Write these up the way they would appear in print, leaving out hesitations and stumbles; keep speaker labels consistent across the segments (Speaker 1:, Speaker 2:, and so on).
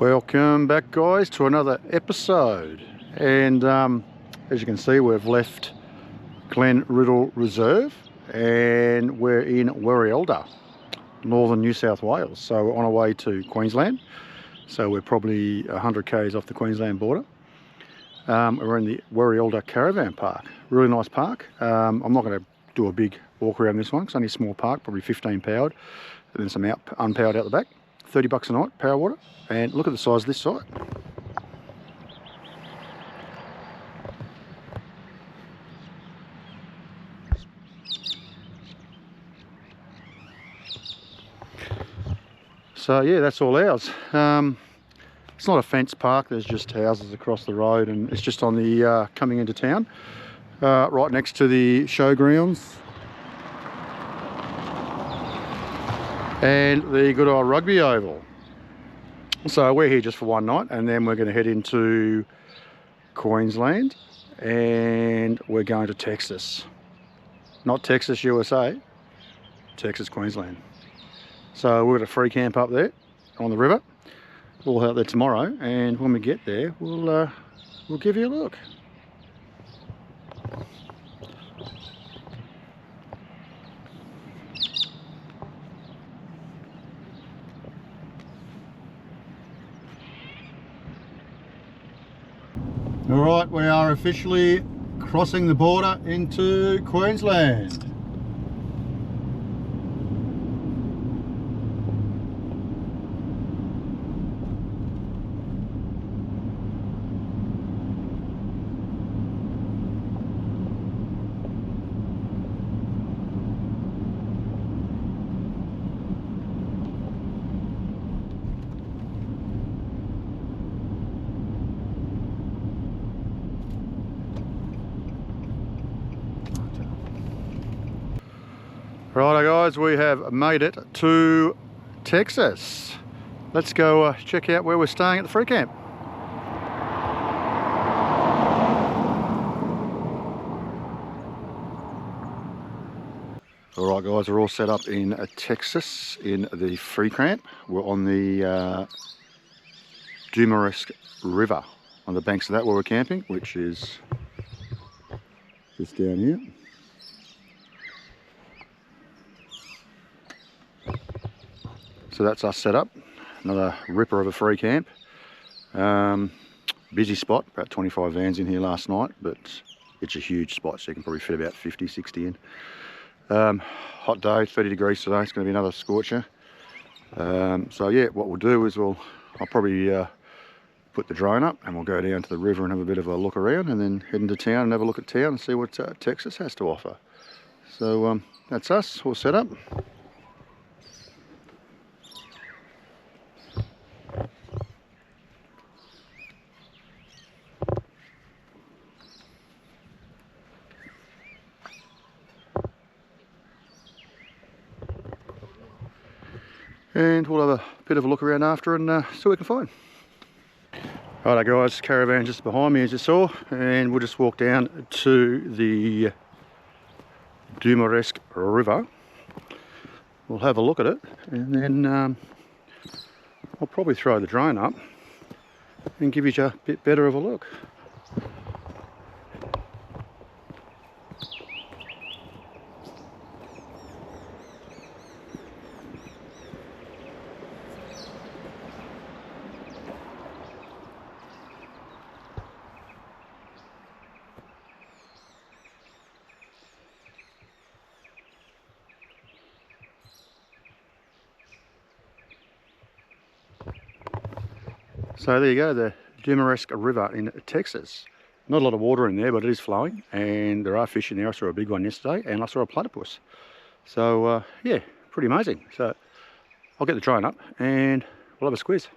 Speaker 1: Welcome back, guys, to another episode. And as you can see, we've left Glen Riddle Reserve and we're in Warialda, northern New South Wales. So we're on our way to Queensland. So we're probably 100 k's off the Queensland border. We're in the Warialda Caravan Park. Really nice park. I'm not going to do a big walk around this one. It's only a small park, probably 15 powered. And then some unpowered out the back. $30 a night, power water. And look at the size of this site. So yeah, that's all ours. It's not a fenced park, there's just houses across the road, and it's just on the coming into town, right next to the showgrounds and the good old rugby oval. So we're here just for one night, and then we're going to head into Queensland and we're going to Texas. Not Texas, USA, Texas, Queensland. So we've got a free camp up there on the river. We'll head out there tomorrow, and when we get there, we'll give you a look. All right, we are officially crossing the border into Queensland. Righto guys, we have made it to Texas. Let's go check out where we're staying at the free camp. Alright guys, we're all set up in Texas in the free camp. We're on the Dumarisk River, on the banks of that where we're camping, which is just down here. So that's us set up. Another ripper of a free camp. Busy spot, about 25 vans in here last night, but it's a huge spot, so you can probably fit about 50, 60 in. Hot day, 30 degrees today. It's going to be another scorcher. So yeah, what we'll do is I'll probably put the drone up and we'll go down to the river and have a bit of a look around, and then head into town and have a look at town and see what Texas has to offer. So that's us, all set up. And we'll have a bit of a look around after and see what we can find. Righto guys, caravan just behind me as you saw, and we'll just walk down to the Dumarisk River. We'll have a look at it, and then I'll probably throw the drone up and give you a bit better of a look. So there you go, the Dumarisk River in Texas. Not a lot of water in there, but it is flowing, and there are fish in there. I saw a big one yesterday, and I saw a platypus. So yeah, pretty amazing. So I'll get the drone up and we'll have a squeeze.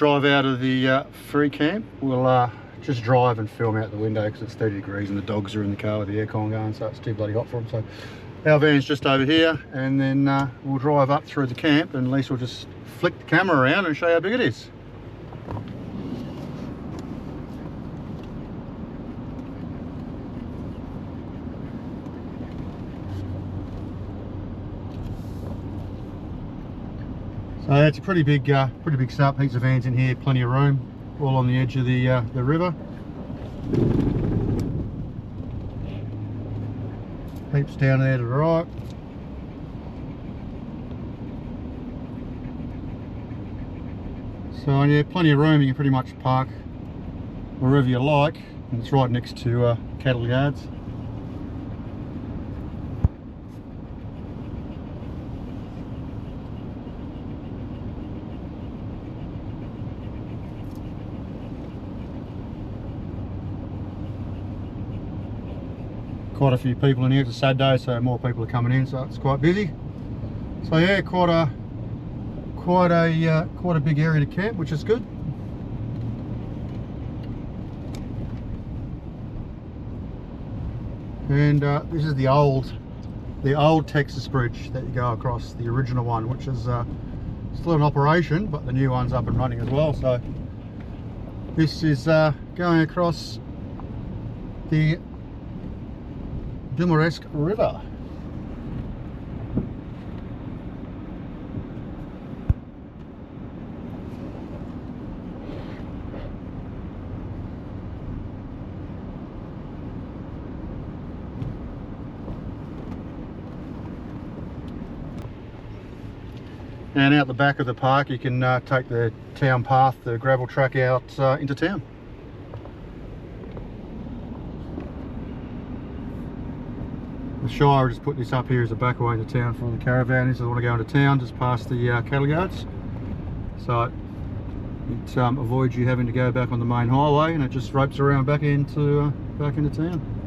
Speaker 1: drive out of the free camp. We'll just drive and film out the window because it's 30 degrees and the dogs are in the car with the aircon going, so it's too bloody hot for them. So our van's just over here, and then we'll drive up through the camp, and at least we'll just flick the camera around and show you how big it is. So it's a pretty big setup. Heaps of vans in here, plenty of room, all on the edge of the river. Heaps down there to the right. So yeah, plenty of room. You can pretty much park wherever you like, and it's right next to cattle yards. Quite a few people in here. It's a sad day, so more people are coming in, so it's quite busy. So yeah, quite a big area to camp, which is good. And this is the old Texas bridge that you go across, the original one, which is still in operation, but the new one's up and running as well. So this is going across the Dumaresque River. And out the back of the park you can take the town path, the gravel track out into town. The Shire just put this up here as a back way into town for all the caravanners that want to go into town, just past the cattle yards. So it avoids you having to go back on the main highway, and it just ropes around back into town.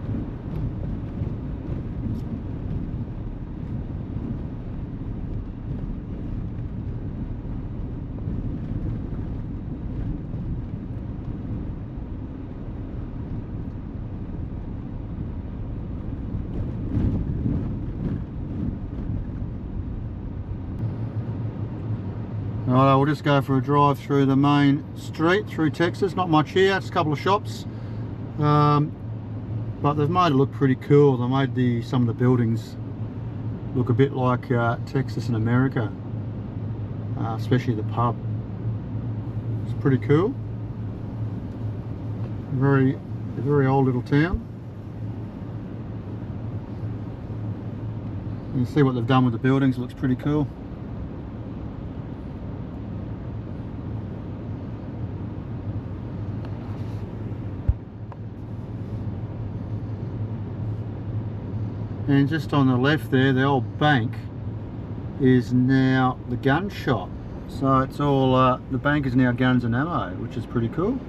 Speaker 1: Alright, we'll just go for a drive through the main street through Texas. Not much here, just a couple of shops, but they've made it look pretty cool. They made some of the buildings look a bit like Texas in America, especially the pub. It's pretty cool. Very old little town. You can see what they've done with the buildings. It looks pretty cool. And just on the left there, the old bank is now the gun shop. So it's all, the bank is now guns and ammo, which is pretty cool.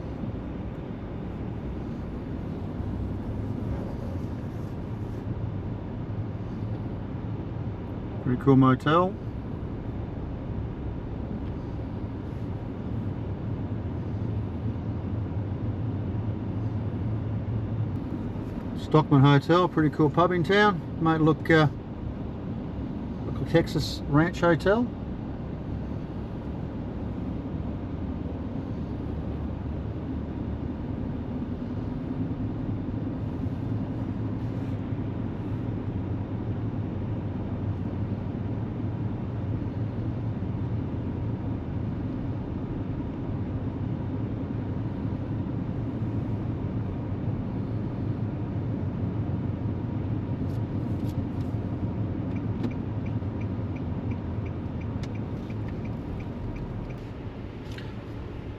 Speaker 1: Pretty cool motel. Stockman Hotel, pretty cool pub in town. Made it look like a Texas Ranch Hotel.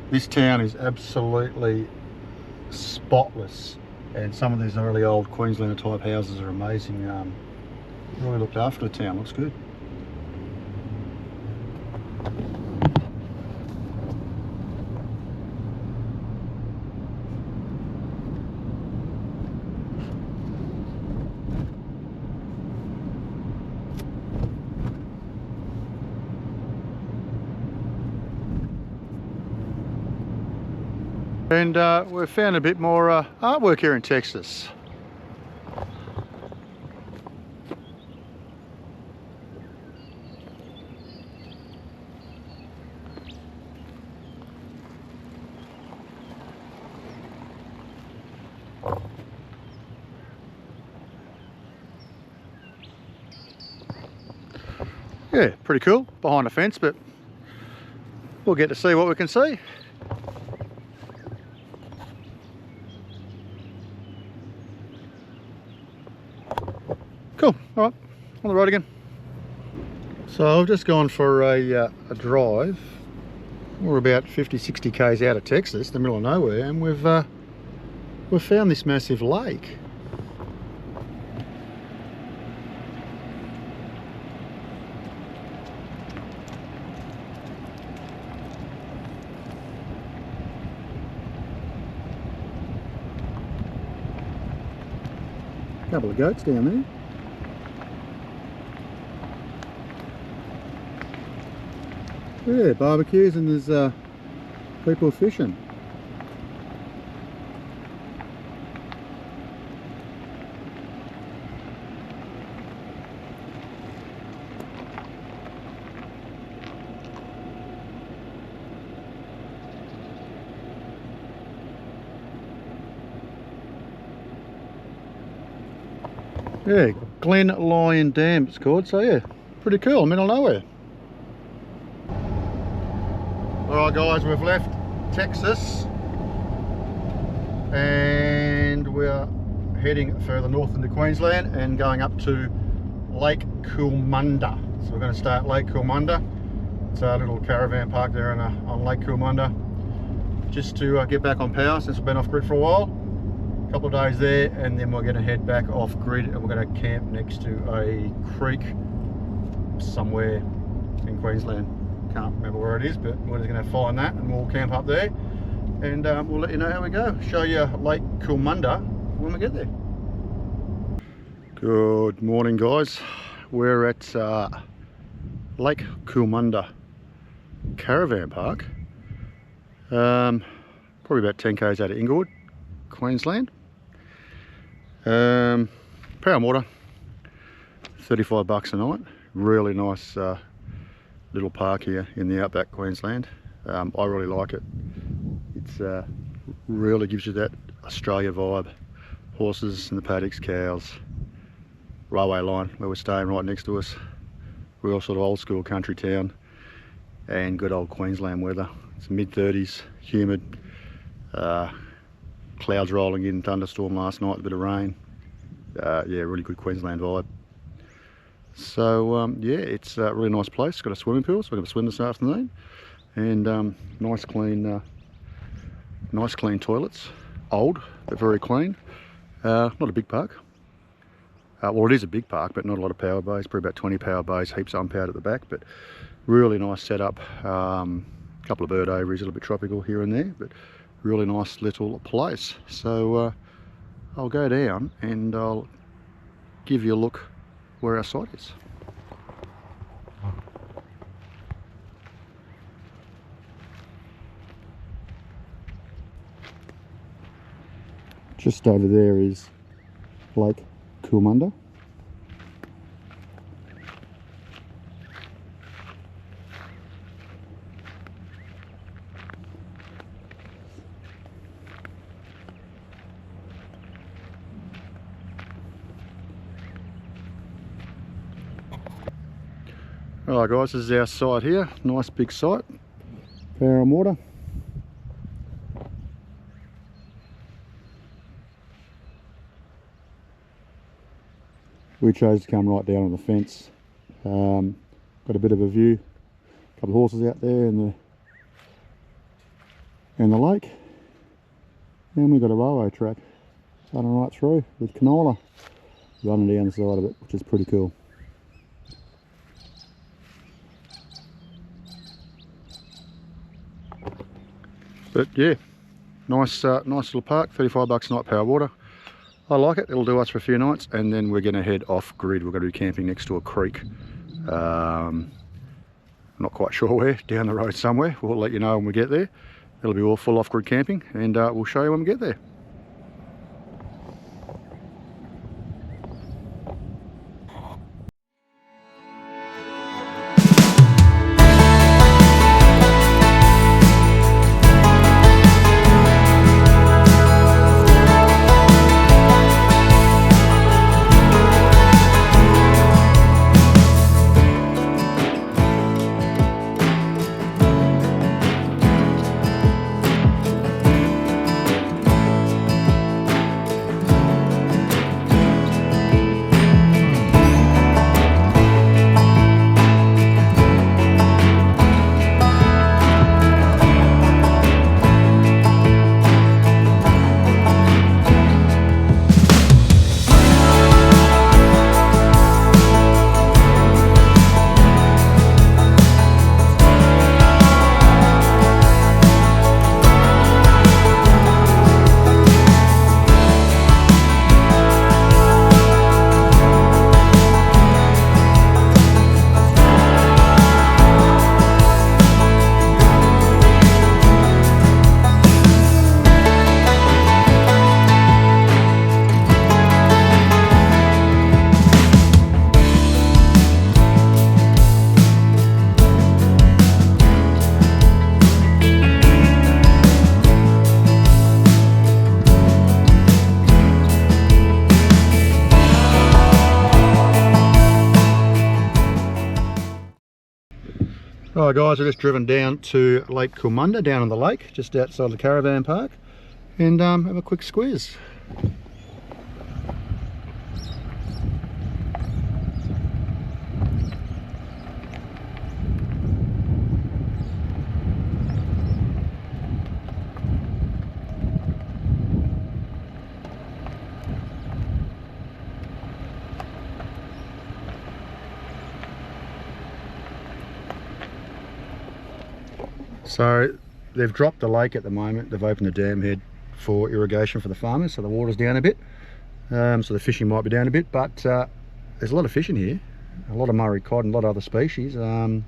Speaker 1: This town is absolutely spotless, and some of these early old Queenslander type houses are amazing. Really looked after the town, looks good. And we've found a bit more artwork here in Texas. Yeah, pretty cool, behind the fence, but we'll get to see what we can see. Cool, all right, on the road again. So I've just gone for a drive. We're about 50-60 k's out of Texas, the middle of nowhere, and we've found this massive lake. Couple of goats down there. Yeah, barbecues, and there's people fishing. Yeah, Glenlyon Dam it's called, so yeah, pretty cool, middle of nowhere. Alright guys, we've left Texas and we're heading further north into Queensland and going up to Lake Coolmunda. So we're going to start Lake Coolmunda. It's a little caravan park there on Lake Coolmunda, just to get back on power since we've been off grid for a while. A couple of days there, and then we're going to head back off grid and we're going to camp next to a creek somewhere in Queensland. Can't remember where it is, but we're just going to find that and we'll camp up there, and we'll let you know how we go. Show you Lake Coolmunda when we get there. Good morning guys, we're at Lake Coolmunda Caravan Park, probably about 10 k's out of Inglewood, Queensland. Power and water, $35 a night. Really nice little park here in the outback Queensland. I really like it. It's really gives you that Australia vibe. Horses in the paddocks, cows, railway line where we're staying right next to us. Real sort of old school country town, and good old Queensland weather. It's mid-30s, humid, clouds rolling in, thunderstorm last night, a bit of rain. Yeah, really good Queensland vibe. So yeah, it's a really nice place. It's got a swimming pool, so we're going to swim this afternoon, and nice clean toilets. Old but very clean. Not a big park. Well, it is a big park, but not a lot of power bays. Probably about 20 power bays, heaps unpowered at the back, but really nice setup. Couple of bird aviaries, a little bit tropical here and there, but really nice little place. So I'll go down and I'll give you a look where our site is. Just over there is Lake Coolmunda. Alright guys, this is our site here. Nice big site. Power and water. We chose to come right down on the fence. Got a bit of a view. A couple of horses out there in the lake. And we've got a railway track running right through with canola running down the side of it, which is pretty cool. But yeah, nice little park, $35 a night, power water. I like it, it'll do us for a few nights, and then we're going to head off grid. We're going to be camping next to a creek. Not quite sure where, down the road somewhere. We'll let you know when we get there. It'll be all full off-grid camping, and we'll show you when we get there. Alright guys, we've just driven down to Lake Coolmunda, down on the lake, just outside the caravan park, and have a quick squeeze. So they've dropped the lake at the moment. They've opened the dam head for irrigation for the farmers, so the water's down a bit, so the fishing might be down a bit, but there's a lot of fish in here, a lot of Murray cod and a lot of other species. They've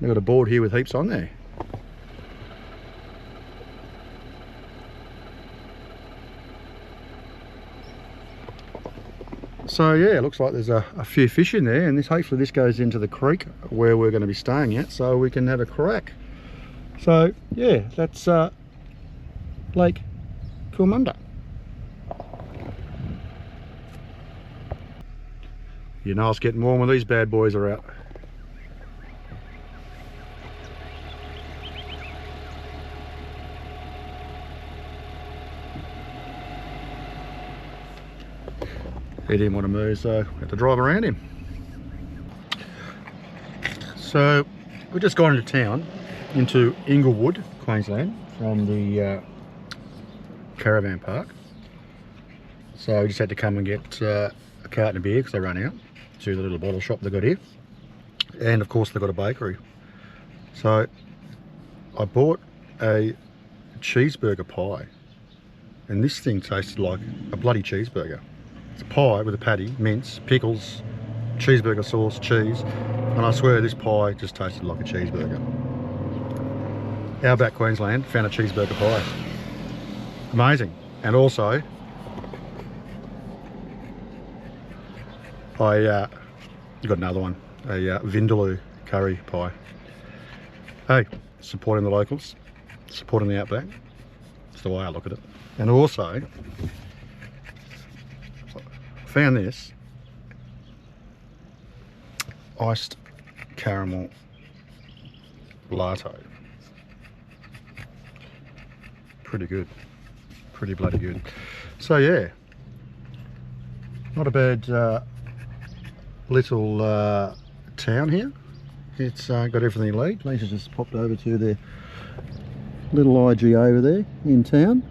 Speaker 1: got a board here with heaps on there. So yeah, it looks like there's a few fish in there, and hopefully this goes into the creek where we're going to be staying at, so we can have a crack. So yeah, that's Lake Coolmunda. You know it's getting warm when these bad boys are out. He didn't want to move, so I had to drive around him. So we've just gone into town, into Inglewood, Queensland, from the caravan park. So we just had to come and get a carton of beer because they run out, to the little bottle shop they've got here, and of course they've got a bakery. So I bought a cheeseburger pie, and this thing tasted like a bloody cheeseburger. It's a pie with a patty, mince, pickles, cheeseburger sauce, cheese, and I swear this pie just tasted like a cheeseburger. Outback Queensland found a cheeseburger pie. Amazing. And also I got another one, a vindaloo curry pie. Hey, supporting the locals, supporting the outback. That's the way I look at it. And also found this iced caramel latte. Pretty good, pretty bloody good. So yeah, not a bad little town here. It's got everything you need. Lisa's just popped over to their little IG over there in town.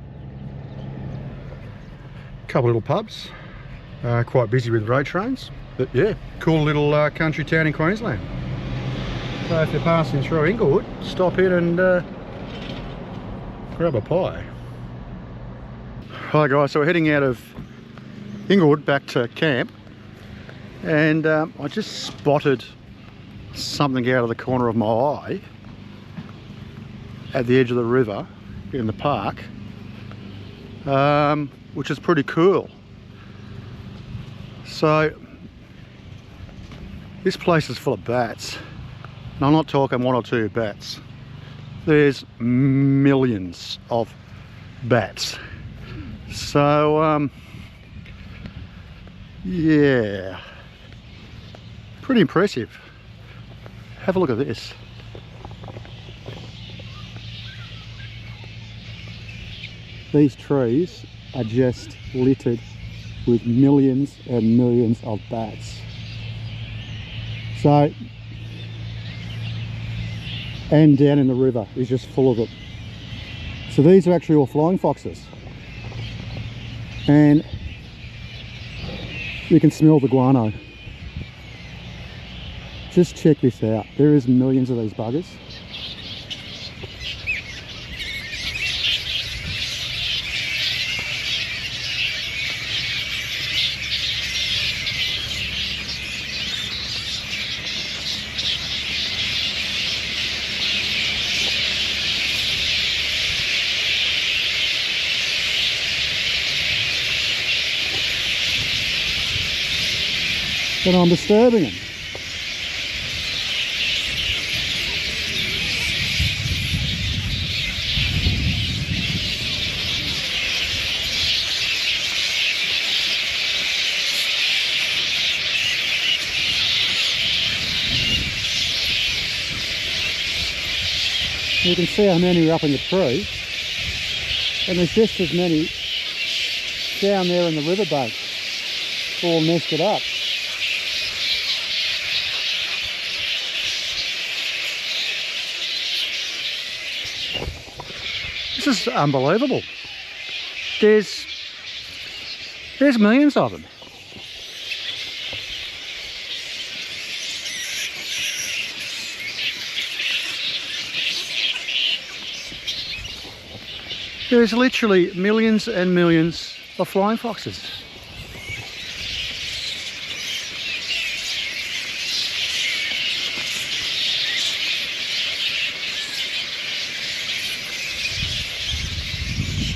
Speaker 1: Couple little pubs, quite busy with road trains, but yeah, cool little country town in Queensland. So if you're passing through Inglewood, stop in and grab a pie. Hi guys, so we're heading out of Inglewood back to camp, and I just spotted something out of the corner of my eye. at the edge of the river in the park, which is pretty cool. So this place is full of bats, and I'm not talking one or two bats. There's millions of bats. So yeah, pretty impressive. Have a look at this. These trees are just littered with millions and millions of bats. So, and down in the river is just full of them. So these are actually all flying foxes. And you can smell the guano. Just check this out. There is millions of these buggers. And I'm disturbing them. You can see how many are up in the tree, and there's just as many down there in the riverbank, all nested up. This is unbelievable. There's millions of them. There's literally millions and millions of flying foxes.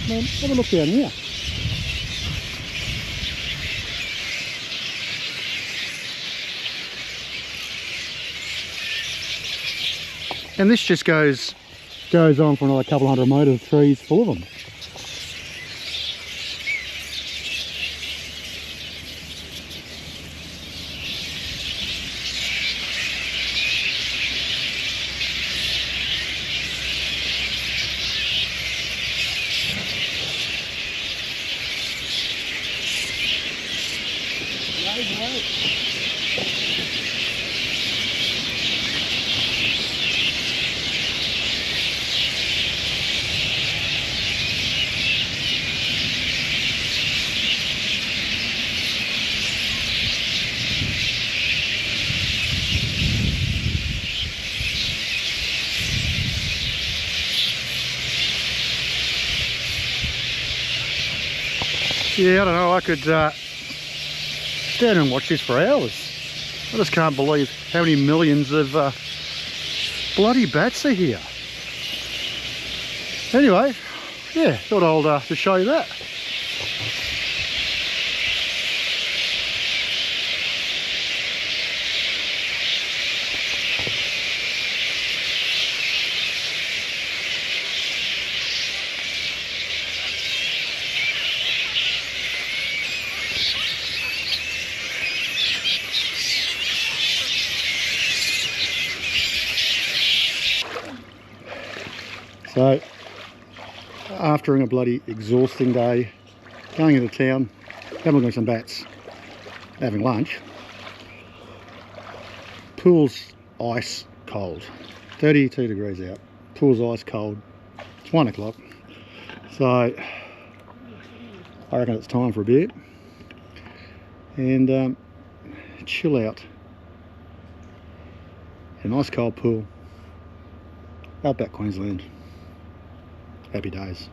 Speaker 1: Now, have a look down here. And this just goes on for another couple hundred metres, trees full of them. Yeah, I don't know, I could stand and watch this for hours. I just can't believe how many millions of bloody bats are here. Anyway, yeah, thought I'll just show you that. So, after a bloody exhausting day, going into town, having a look at some bats, having lunch, pool's ice cold, 32 degrees out, pool's ice cold, it's 1 o'clock, so I reckon it's time for a beer and chill out in a nice cold pool, outback Queensland. Happy days.